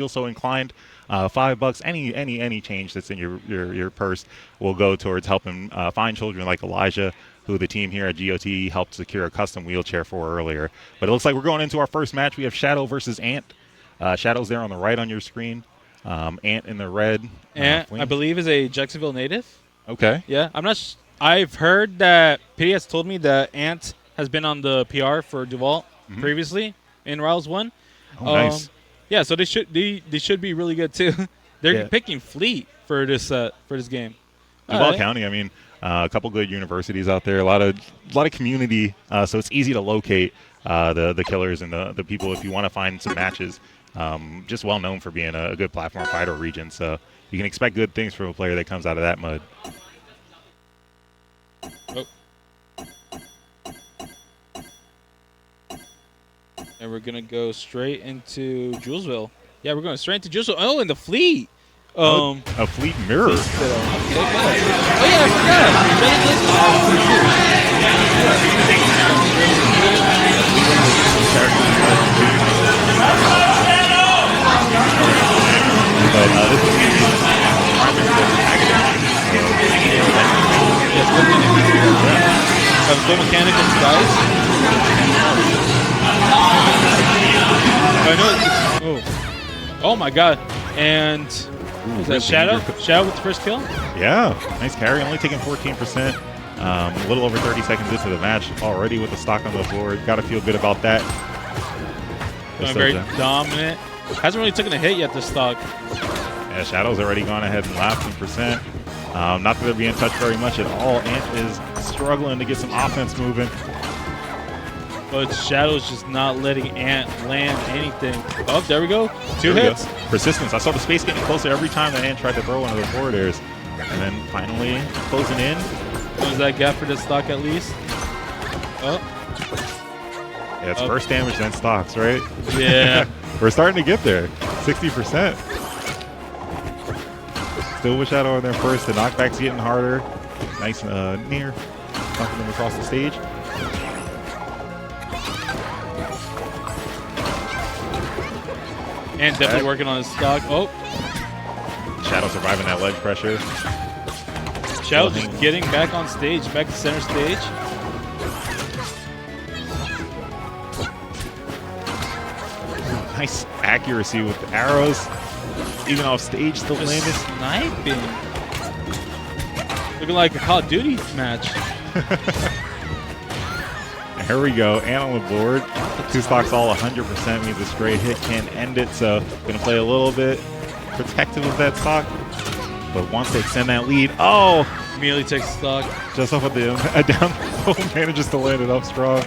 feel so inclined, $5, any change that's in your purse will go towards helping find children like Elijah, who the team here at GOTE helped secure a custom wheelchair for earlier. But it looks like we're going into our first match. We have Shadow versus Ant. Shadow's there on the right on your screen. Ant in the red. Ant, I believe, is a Jacksonville native. Okay. Yeah, I'm not. I've heard that Pity has told me that Ant has been on the PR for Duval previously in Rouse 1. Oh, nice. Yeah, so they should be really good too. They're picking Fleet for this game. Duval County, I mean, a couple good universities out there, a lot of community, so it's easy to locate the killers and the people if you want to find some matches. Just well known for being a good platform fighter region, so you can expect good things from a player that comes out of that mud. Oh. And we're gonna go straight into Julesville. Yeah, we're going straight into Julesville. Oh, and the Fleet. A Fleet mirror. Oh yeah, I forgot. Full mechanical skies. Oh my god. And is that Shadow? Shadow with the first kill? Yeah, nice carry. Only taking 14%. A little over 30 seconds into the match already with the stock on the board. Got to feel good about that. Very dominant. Hasn't really taken a hit yet, this stock. Yeah, Shadow's already gone ahead and lapped some percent. Not that they're being touched very much at all. Ant is struggling to get some offense moving. But Shadow's just not letting Ant land anything. Oh, there we go. Two hits. Persistence. I saw the space getting closer every time that Ant tried to throw one of the forward airs. And then finally closing in. Close that gap for this stock at least. Oh. Yeah, it's first damage, then stocks, right? Yeah. We're starting to get there. 60%. Still with Shadow on there first. The knockback's getting harder. Nice near. Knocking them across the stage. And definitely working on his stock. Oh. Shadow surviving that ledge pressure. Shadow just getting back on stage, back to center stage. Nice accuracy with the arrows. Even off stage, still landed. Sniping. Looking like a Call of Duty match. Here we go, Ant on the board. Two stocks all 100% means a straight hit can't end it, so going to play a little bit protective of that stock. But once they extend that lead, immediately takes stock. Just off of the down low, manages to land it up strong.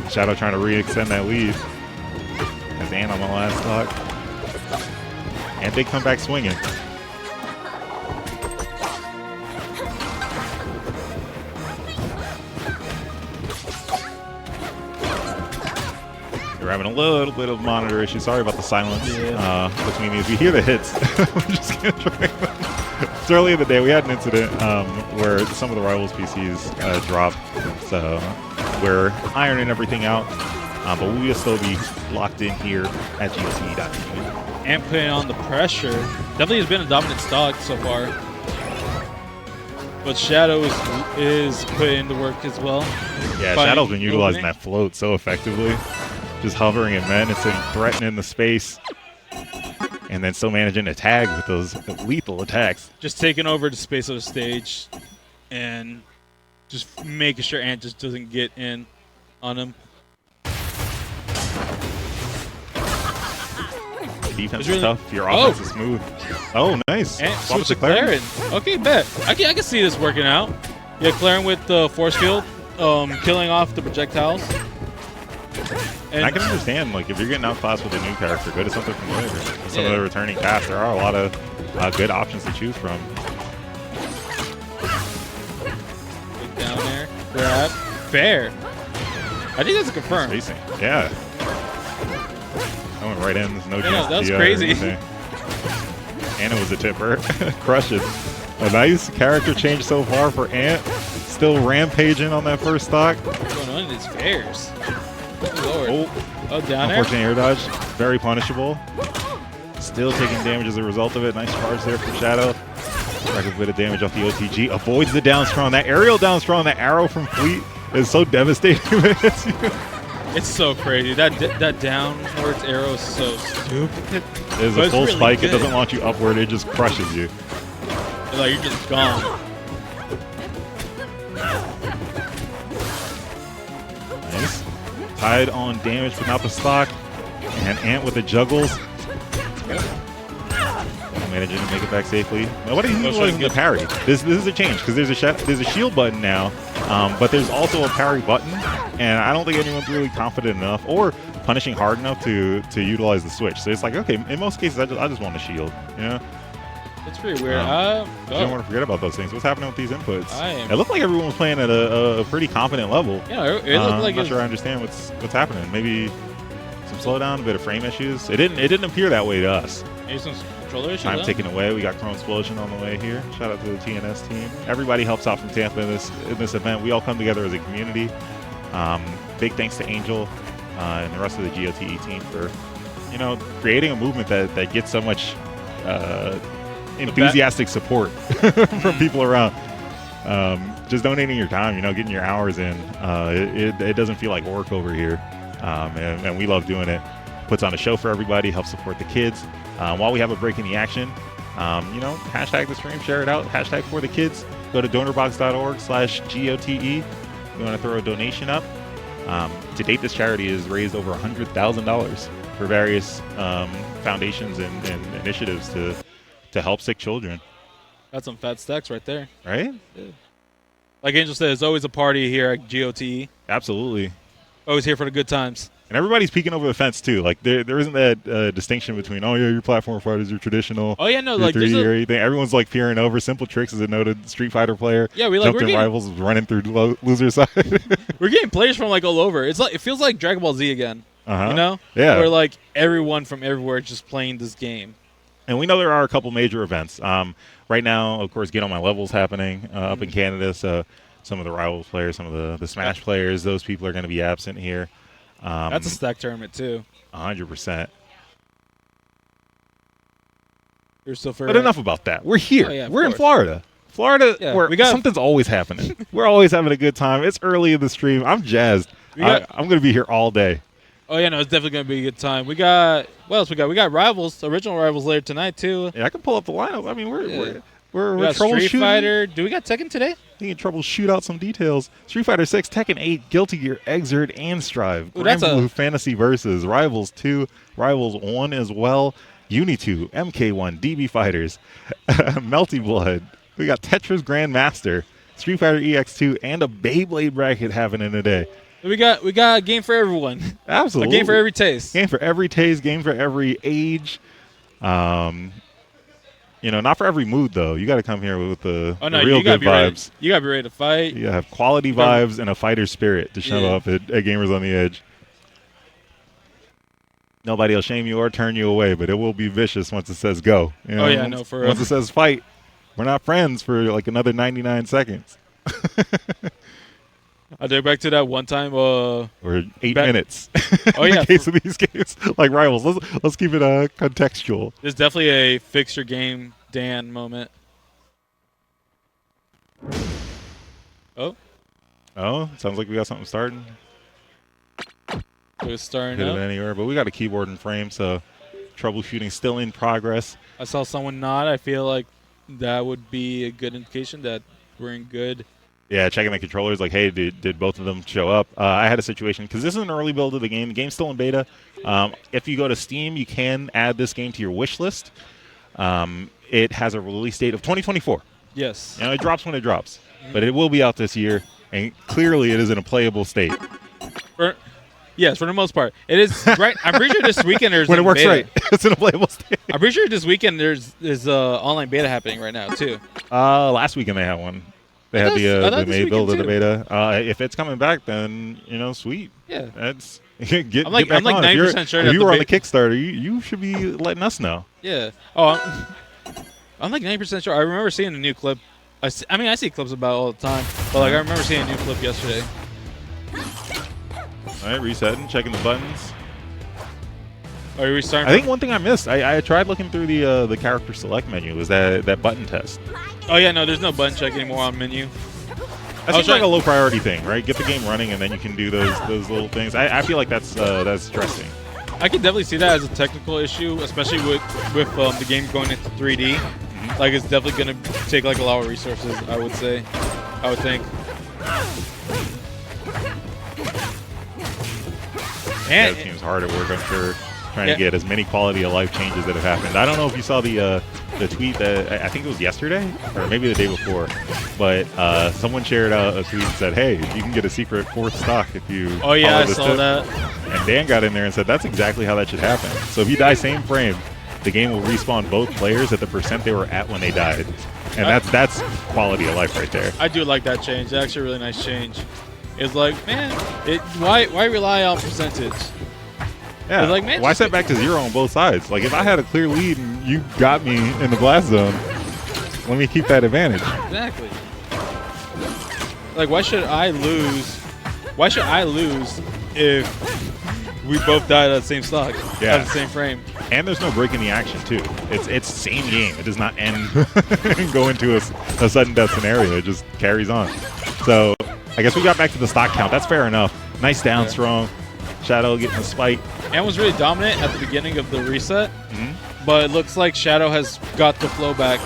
Shadow trying to re-extend that lead. As Ant on the last stock. And they come back swinging. We're having a little bit of monitor issue. Sorry about the silence between these. We hear the hits. We're just going to try them. It's early in the day. We had an incident where some of the Rivals PCs dropped. So we're ironing everything out. But we will still be locked in here at GOTE.tv. And putting on the pressure. Definitely has been a dominant stock so far. But Shadow is putting in the work as well. Yeah, Shadow's been utilizing that float so effectively. Just hovering in menacing, threatening the space. And then still managing to tag with those lethal attacks. Just taking over the space of the stage. And just making sure Ant just doesn't get in on him. Defense is tough. Your offense is smooth. Oh, nice. And switch to Clairen. Okay, bet. I can see this working out. Yeah, Clairen with the force field, killing off the projectiles. And I can understand, like, if you're getting outclassed with a new character, go to something familiar. Some of the returning cast, there are a lot of good options to choose from. Look down there. Grab. Fair. I think that's a confirm. Spacing. Yeah. That went right in. There's no chance. That was crazy. And it was a tipper. Crush it. A nice character change so far for Ant. Still rampaging on that first stock. What's going on in these fairs? Good Lord. Oh, Oh, down air. Unfortunate air dodge. Very punishable. Still taking damage as a result of it. Nice charge there from Shadow. Rack a bit of damage off the OTG. Avoids the down strong. That aerial down strong, that arrow from Fleet is so devastating. It's so crazy. That downwards arrow is so stupid. It's a full spike. Good. It doesn't launch you upward. It just crushes you. Like, you're just gone. Nice. Tied on damage, but not the stock. And Ant with the juggles. Managing to make it back safely. Nobody utilizing the parry. This is a change because there's a shield button now, but there's also a parry button, and I don't think anyone's really confident enough or punishing hard enough to utilize the switch. So it's like, okay, in most cases, I just want a shield. You know? It's pretty weird. You don't want to forget about those things. What's happening with these inputs? It looked like everyone was playing at a pretty confident level. Yeah, it looked like. I'm not sure I understand what's happening. Maybe some slowdown, a bit of frame issues. It didn't appear that way to us. Maybe some controller issues. Time taken away. We got Chrome Explosion on the way here. Shout out to the TNS team. Everybody helps out from Tampa in this event. We all come together as a community. Big thanks to Angel and the rest of the GOTE team for creating a movement that gets so much enthusiastic support from people around. Just donating your time, getting your hours in. It doesn't feel like work over here, and we love doing it. Puts on a show for everybody, helps support the kids. While we have a break in the action, hashtag the stream, share it out, hashtag for the kids. Go to donorbox.org/GOTE. You want to throw a donation up. To date, this charity has raised over $100,000 for various foundations and initiatives to help sick children. That's some fat stacks right there. Right? Yeah. Like Angel said, there's always a party here at GOTE. Absolutely. Always here for the good times. And everybody's peeking over the fence, too. Like, there isn't that distinction between, oh, yeah, your platform fighters, your traditional. Oh, yeah, no, like, 3D there's or anything. Everyone's, like, peering over. SimpleTricks is a noted Street Fighter player. Yeah, jumped in Rivals, running through loser side. We're getting players from, like, all over. It feels like Dragon Ball Z again. You know? Yeah. Where, like, everyone from everywhere is just playing this game. And we know there are a couple major events. Right now, of course, Get On My Level's happening up in Canada. So some of the Rivals players, some of the Smash players, those people are going to be absent here. That's a stack tournament, too. 100%. But enough about that. We're here. Oh, yeah, we're in Florida. Florida, where something's always happening. We're always having a good time. It's early in the stream. I'm jazzed. I'm going to be here all day. Oh, yeah, no, it's definitely going to be a good time. We got, what else we got? We got Rivals, original Rivals later tonight, too. Yeah, I can pull up the lineup. I mean, we're got troubleshooting. Street Fighter. Do we got Tekken today? You can troubleshoot out some details. Street Fighter 6, Tekken 8, Guilty Gear, Exert, and Strive. Ooh, Grand Blue Fantasy Versus, Rivals 2, Rivals 1 as well, Uni 2, MK1, DB Fighters, Melty Blood. We got Tetris Grandmaster, Street Fighter EX2, and a Beyblade bracket happening today. We got a game for everyone. Absolutely. A game for every taste. Game for every taste, game for every age. Not for every mood, though. You got to come here with the real good vibes. You got to be ready to fight. You have quality vibes and a fighter spirit to show up at Gamers on the Edge. Nobody will shame you or turn you away, but it will be vicious once it says go. For real. Once it says fight, we're not friends for like another 99 seconds. I'll take back to that one time. Or 8 minutes. Oh, yeah. In the case of these games, like Rivals. Let's keep it contextual. There's definitely a fix your game, Dan moment. Oh, sounds like we got something starting. It's starting Could have up. been anywhere, but we got a keyboard and frame, so troubleshooting still in progress. I saw someone nod. I feel like that would be a good indication that we're in good. Yeah, checking the controllers, like, hey, did both of them show up? I had a situation, because this is an early build of the game. The game's still in beta. If you go to Steam, you can add this game to your wish list. It has a release date of 2024. Yes. It drops when it drops. But it will be out this year, and clearly it is in a playable state. Yes, for the most part. It is, right? I'm pretty sure this weekend there's when it works beta. right, it's in a playable state. I'm pretty sure this weekend there's online beta happening right now, too. Last weekend they had one. They had the May build of the beta. If it's coming back, then sweet. Yeah, that's I'm like 90% sure. If you were on the Kickstarter, you should be letting us know. Yeah. Oh, I'm like 90% sure. I remember seeing a new clip. I see clips about it all the time, but like I remember seeing a new clip yesterday. All right, resetting, checking the buttons. Are you restarting? I think one thing I missed, I tried looking through the character select menu, was that button test. Oh yeah, no, there's no button check anymore on menu. That seems like a low priority thing, right? Get the game running and then you can do those little things. I feel like that's stressing. I can definitely see that as a technical issue, especially with the game going into 3D. Like it's definitely gonna take like a lot of resources. I would say. I would think. And it seems hard at work, I'm sure, trying to get as many quality of life changes that have happened. I don't know if you saw the tweet that I think it was yesterday or maybe the day before, but someone shared a tweet and said, "Hey, you can get a secret 4th stock if you." Oh yeah, I saw tip. that. And Dan got in there and said that's exactly how that should happen. So if you die same frame, the game will respawn both players at the % they were at when they died, and that's quality of life right there. I do like that change. That's actually a really nice change. It's like, man, why rely on percentage? Yeah, like, man, why set back to 0 on both sides? Like, if I had a clear lead and you got me in the blast zone, let me keep that advantage. Exactly. Like, why should I lose? Why should I lose if we both died at the same stock, at the same frame? And there's no break in the action, too. It's same game. It does not end and go into a sudden death scenario. It just carries on. So I guess we got back to the stock count. That's fair enough. Nice down strong. Shadow getting a spike. And was really dominant at the beginning of the reset, but it looks like Shadow has got the flow back.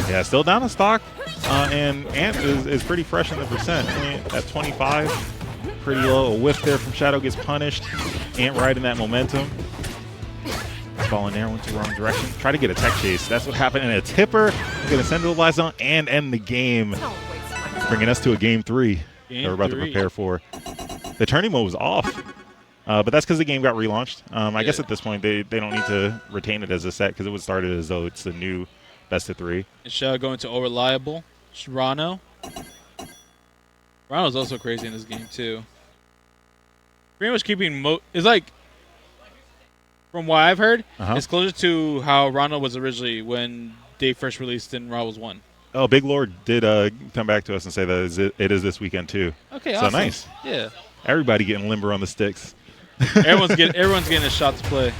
Yeah, still down a stock, and Ant is pretty fresh in the percent. At 25, pretty low. A whiff there from Shadow gets punished. Ant riding that momentum. Ball in there, went the wrong direction. Try to get a tech chase. That's what happened. And a tipper is going to send to the blast zone and end the game, bringing us to a game 3 that we're about to prepare for. The turning mode was off. But that's because the game got relaunched. I guess at this point they don't need to retain it as a set because it was started as though it's the new best of 3. And Shadow going to Reliable. Ranno. Ranno's also crazy in this game too. Pretty much keeping it's like, from what I've heard, it's closer to how Ranno was originally when they first released in Rivals 1. Oh, Big Lord did come back to us and say that it is this weekend too. Okay, so awesome. Nice. Yeah. Everybody getting limber on the sticks. Everyone's getting a shot to play.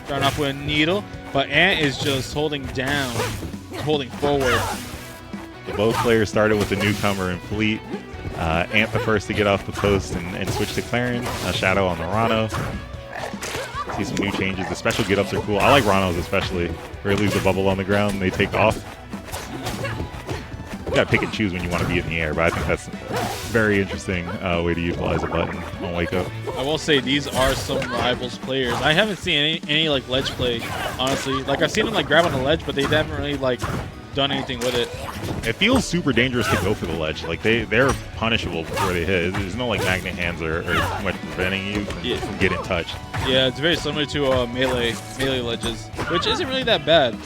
Starting off with a needle, but Ant is just holding down, holding forward. Both players started with the newcomer in Fleet. Ant the first to get off the post and switch to Clairen. Shadow on the Ranno. See some new changes. The special get-ups are cool. I like Ranno's especially, where he leaves a bubble on the ground and they take off. You gotta pick and choose when you want to be in the air, but I think that's a very interesting way to utilize a button on Wake Up. I will say these are some Rivals players. I haven't seen any like ledge play, honestly. Like I've seen them like grab on the ledge, but they haven't really like done anything with it. It feels super dangerous to go for the ledge. Like they're punishable before they hit. There's no like magnet hands or too much preventing you from getting touched. Yeah, it's very similar to melee ledges, which isn't really that bad.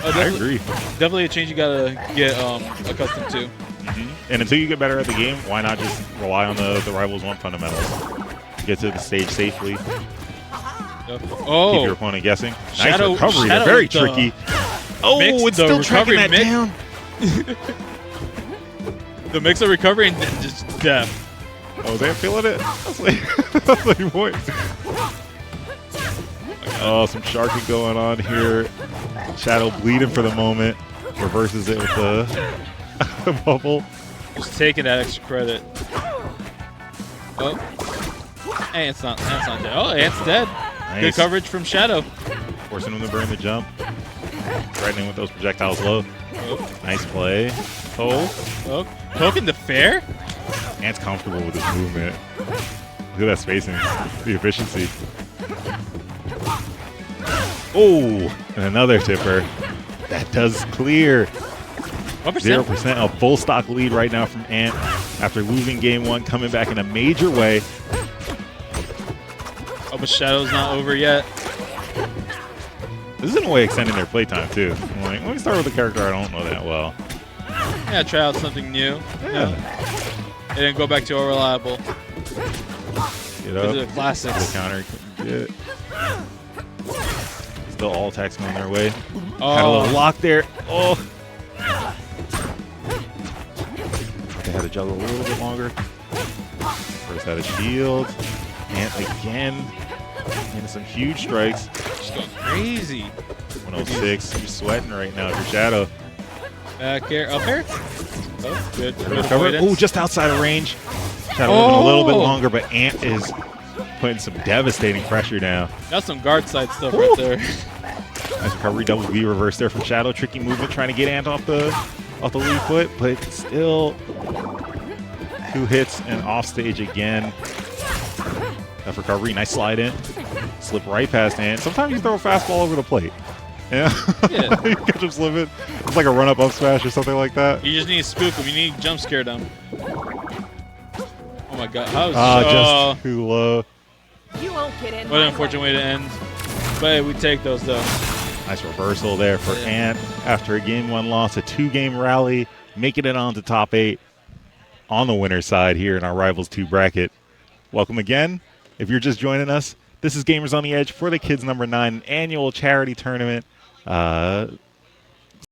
I agree. Definitely a change you gotta get accustomed to. And until you get better at the game, why not just rely on the Rivals 1 fundamentals? Get to the stage safely. Oh. Keep your opponent guessing. Nice Shadow, recovery. They're very tricky. Oh, it's still tracking that down. The mix of recovery and just death. Oh, is that feeling it? That's like what? Oh, some sharking going on here. Shadow bleeding for the moment. Reverses it with the bubble. Just taking that extra credit. Oh. Ant's not dead. Oh, Ant's dead. Nice. Good coverage from Shadow. Forcing him to burn the jump. Threatening with those projectiles low. Oh. Nice play. Oh. Poking the fair? Ant's comfortable with his movement. Look at that spacing. The efficiency. Oh, and another tipper. That does clear. 0%, a full stock lead right now from Ant after losing game 1, coming back in a major way. Oh, but Shadow's not over yet. This is in a way extending their playtime too. I'm like, let me start with a character I don't know that well. Yeah, try out something new. Yeah. And then go back to a reliable. Get up. These are the classics. The counter. Get it. Still all attacks going their way. Oh. Had a little lock there. Oh. They had to juggle a little bit longer. First out of shield. Ant again. And some huge strikes. Just going crazy. 106. You're sweating right now. Your Shadow. Back air. Up air? Oh, good. Oh, just outside of range. Shadow moving a little bit longer, but Ant is putting some devastating pressure down. That's some guard side stuff right there. Nice recovery, double V reverse there from Shadow. Tricky movement, trying to get Ant off the lead foot, but still 2 hits and off stage again. Tough recovery, nice slide in. Slip right past Ant. Sometimes you throw a fastball over the plate. Yeah. You catch him slipping. It's like a run-up up smash or something like that. You just need to spook him. You need to jump scare them. Oh my god. Just too low. You won't get in. What an unfortunate way to end. But we take those though. Nice reversal there for Ant after a game 1 loss, a 2-game rally, making it on to top 8 on the winner's side here in our Rivals 2 bracket. Welcome again. If you're just joining us, this is Gamers on the Edge for the Kids #9 annual charity tournament.